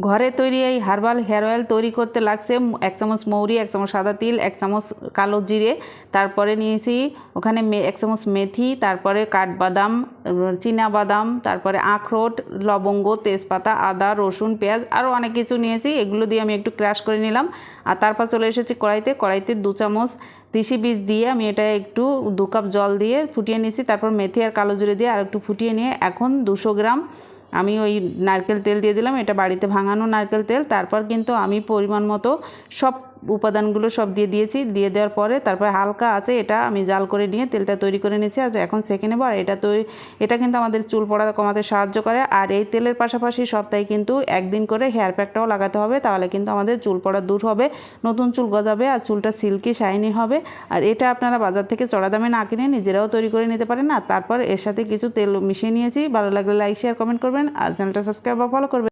ঘরে তৈরি এই হার্বাল হেয়ার অয়েল তৈরি করতে লাগছে 1 চামচ মৌরি, 1 চামচ সাদা তিল, 1 চামচ কালো জিরে, তারপরে নিয়েছি ওখানে 1 চামচ মেথি, তারপরে কাঠবাদাম, চীনা বাদাম, তারপরে আখরোট, লবঙ্গ, তেজপাতা, আদা, রসুন, পেঁয়াজ, আরও অনেক কিছু নিয়েছি। এগুলো দিয়ে আমি একটু ক্রাশ করে নিলাম। আর তারপর চলে এসেছি কড়াইতে 2 চামচ তিসি বীজ দিয়ে আমি এটা একটু 2 কাপ জল দিয়ে ফুটিয়ে নিয়েছি। তারপর মেথি আর কালো জিরে দিয়ে আর একটু ফুটিয়ে নিয়ে এখন 200 গ্রাম আমি ওই নারকেল তেল দিয়ে দিলাম। এটা বাড়িতে ভাঙানো নারকেল তেল। তারপর কিন্তু আমি পরিমাণ মতো সব উপাদানগুলো সব দিয়ে দিয়েছি। দিয়ে দেওয়ার পরে তারপরে হালকা আছে এটা আমি জাল করে নিয়ে তেলটা তৈরি করে নিয়েছি। আর এখন সেঁকে নেবো। আর এটা কিন্তু আমাদের চুল পড়া কমাতে সাহায্য করে। আর এই তেলের পাশাপাশি সপ্তাহে কিন্তু একদিন করে হেয়ার প্যাকটাও লাগাতে হবে, তাহলে কিন্তু আমাদের চুল পড়া দূর হবে, নতুন চুল গজাবে আর চুলটা সিল্কি শাইনি হবে। আর এটা আপনারা বাজার থেকে চড়া দামে না কিনে নিজেরাও তৈরি করে নিতে পারেন। না তারপর এর সাথে কিছু তেল মিশিয়ে নিয়েছি। ভালো লাগলে লাইক শেয়ার কমেন্ট করবেন আর চ্যানেলটা সাবস্ক্রাইব বা ফলো করবেন।